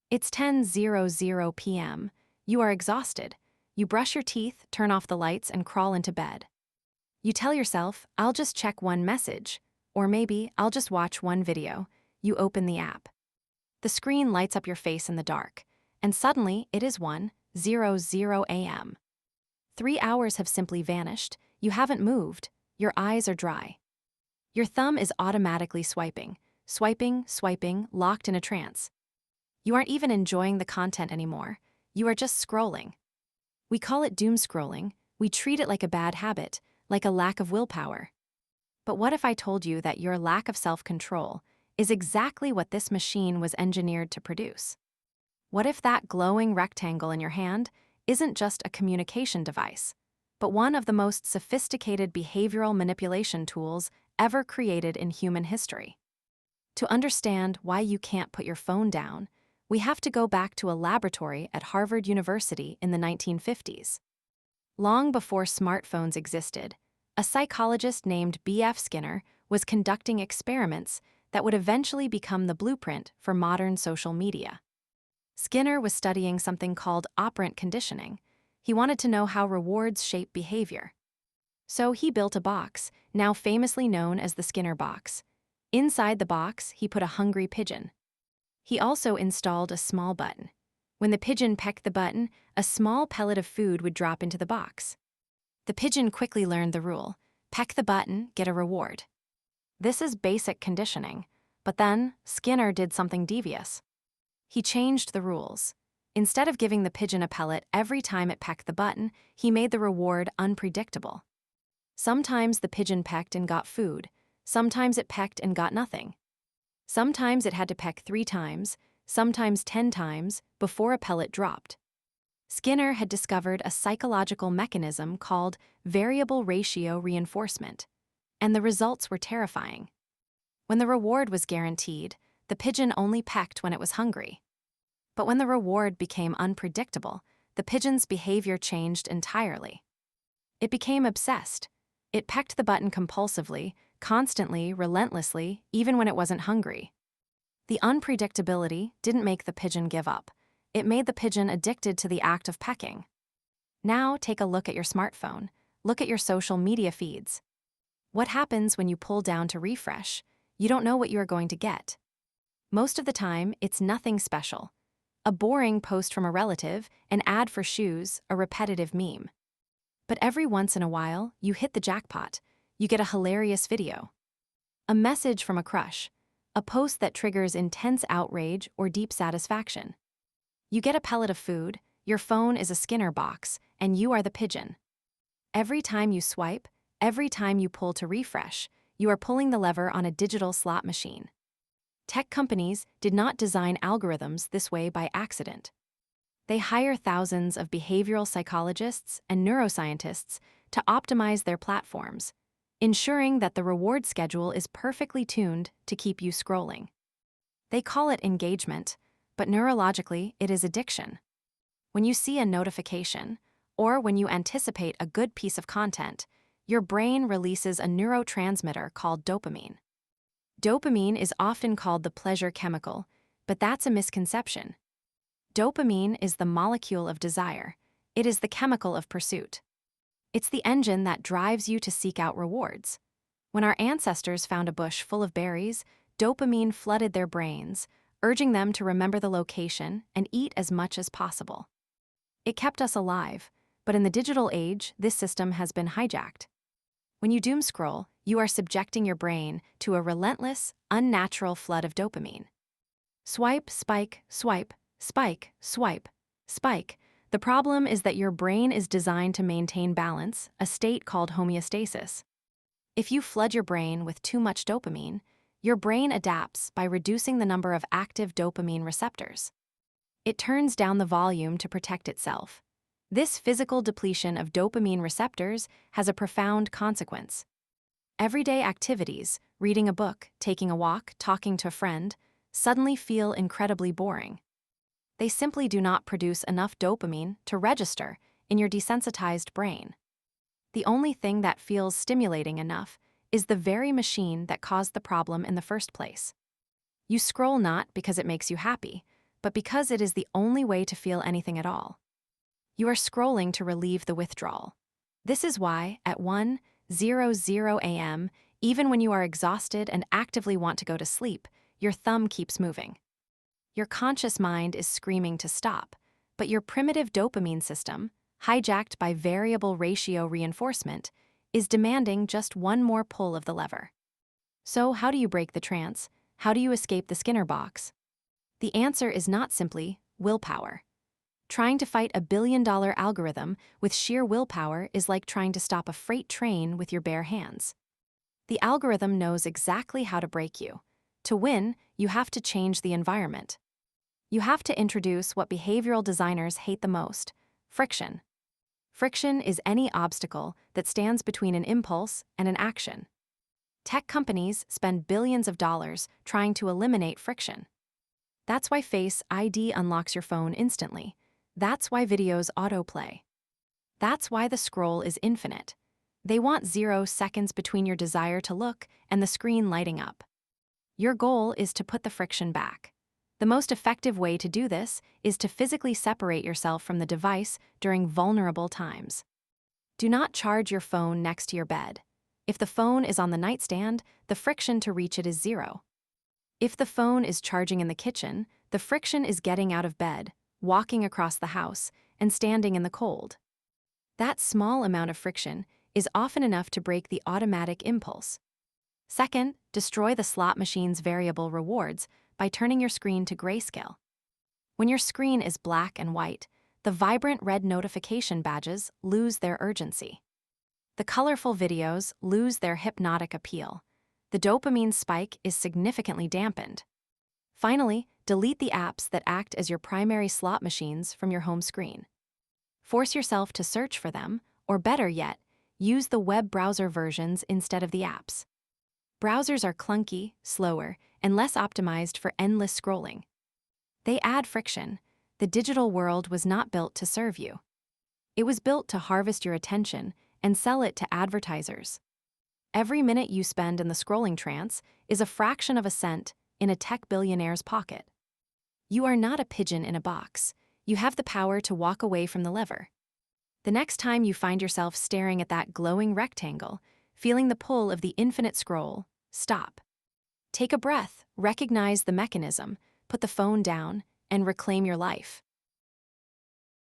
It's 10:00 p.m. You are exhausted. You brush your teeth, turn off the lights, and crawl into bed. You tell yourself, I'll just check one message, or maybe I'll just watch one video. You open the app. The screen lights up your face in the dark, and suddenly it is 1:00 a.m. 3 hours have simply vanished. You haven't moved. Your eyes are dry. Your thumb is automatically swiping, swiping, locked in a trance. You aren't even enjoying the content anymore. You are just scrolling. We call it doomscrolling. We treat it like a bad habit, like a lack of willpower. But what if I told you that your lack of self-control is exactly what this machine was engineered to produce? What if that glowing rectangle in your hand isn't just a communication device, but one of the most sophisticated behavioral manipulation tools ever created in human history? To understand why you can't put your phone down, we have to go back to a laboratory at Harvard University in the 1950s. Long before smartphones existed, a psychologist named B.F. Skinner was conducting experiments that would eventually become the blueprint for modern social media. Skinner was studying something called operant conditioning. He wanted to know how rewards shape behavior. So he built a box, now famously known as the Skinner box. Inside the box, he put a hungry pigeon. He also installed a small button. When the pigeon pecked the button, a small pellet of food would drop into the box. The pigeon quickly learned the rule: peck the button, get a reward. This is basic conditioning, but then Skinner did something devious. He changed the rules. Instead of giving the pigeon a pellet every time it pecked the button, he made the reward unpredictable. Sometimes the pigeon pecked and got food. Sometimes it pecked and got nothing. Sometimes it had to peck 3 times, sometimes 10 times, before a pellet dropped. Skinner had discovered a psychological mechanism called variable ratio reinforcement, and the results were terrifying. When the reward was guaranteed, the pigeon only pecked when it was hungry. But when the reward became unpredictable, the pigeon's behavior changed entirely. It became obsessed. It pecked the button compulsively, constantly, relentlessly, even when it wasn't hungry. The unpredictability didn't make the pigeon give up. It made the pigeon addicted to the act of pecking. Now take a look at your smartphone. Look at your social media feeds. What happens when you pull down to refresh? You don't know what you are going to get. Most of the time, it's nothing special. A boring post from a relative, an ad for shoes, a repetitive meme. But every once in a while, you hit the jackpot. You get a hilarious video. A message from a crush. A post that triggers intense outrage or deep satisfaction. You get a pellet of food, your phone is a Skinner box, and you are the pigeon. Every time you swipe, every time you pull to refresh, you are pulling the lever on a digital slot machine. Tech companies did not design algorithms this way by accident. They hire thousands of behavioral psychologists and neuroscientists to optimize their platforms, ensuring that the reward schedule is perfectly tuned to keep you scrolling. They call it engagement, but neurologically it is addiction. When you see a notification, or when you anticipate a good piece of content, your brain releases a neurotransmitter called dopamine. Dopamine is often called the pleasure chemical, but that's a misconception. Dopamine is the molecule of desire. It is the chemical of pursuit. It's the engine that drives you to seek out rewards. When our ancestors found a bush full of berries, dopamine flooded their brains, urging them to remember the location and eat as much as possible. It kept us alive, but in the digital age, this system has been hijacked. When you doom scroll, you are subjecting your brain to a relentless, unnatural flood of dopamine. Swipe, spike, swipe, spike, swipe, spike. The problem is that your brain is designed to maintain balance, a state called homeostasis. If you flood your brain with too much dopamine, your brain adapts by reducing the number of active dopamine receptors. It turns down the volume to protect itself. This physical depletion of dopamine receptors has a profound consequence. Everyday activities, reading a book, taking a walk, talking to a friend, suddenly feel incredibly boring. They simply do not produce enough dopamine to register in your desensitized brain. The only thing that feels stimulating enough is the very machine that caused the problem in the first place. You scroll not because it makes you happy, but because it is the only way to feel anything at all. You are scrolling to relieve the withdrawal. This is why, at 1:00 a.m., even when you are exhausted and actively want to go to sleep, your thumb keeps moving. Your conscious mind is screaming to stop, but your primitive dopamine system, hijacked by variable ratio reinforcement, is demanding just one more pull of the lever. So, how do you break the trance? How do you escape the Skinner box? The answer is not simply willpower. Trying to fight a billion-dollar algorithm with sheer willpower is like trying to stop a freight train with your bare hands. The algorithm knows exactly how to break you. To win, you have to change the environment. You have to introduce what behavioral designers hate the most: friction. Friction is any obstacle that stands between an impulse and an action. Tech companies spend billions of dollars trying to eliminate friction. That's why Face ID unlocks your phone instantly. That's why videos autoplay. That's why the scroll is infinite. They want 0 seconds between your desire to look and the screen lighting up. Your goal is to put the friction back. The most effective way to do this is to physically separate yourself from the device during vulnerable times. Do not charge your phone next to your bed. If the phone is on the nightstand, the friction to reach it is 0. If the phone is charging in the kitchen, the friction is getting out of bed, walking across the house, and standing in the cold. That small amount of friction is often enough to break the automatic impulse. Second, destroy the slot machine's variable rewards by turning your screen to grayscale. When your screen is black and white, the vibrant red notification badges lose their urgency. The colorful videos lose their hypnotic appeal. The dopamine spike is significantly dampened. Finally, delete the apps that act as your primary slot machines from your home screen. Force yourself to search for them, or better yet, use the web browser versions instead of the apps. Browsers are clunky, slower, and less optimized for endless scrolling. They add friction. The digital world was not built to serve you. It was built to harvest your attention and sell it to advertisers. Every minute you spend in the scrolling trance is a fraction of a cent in a tech billionaire's pocket. You are not a pigeon in a box. You have the power to walk away from the lever. The next time you find yourself staring at that glowing rectangle, feeling the pull of the infinite scroll, stop. Take a breath, recognize the mechanism, put the phone down, and reclaim your life.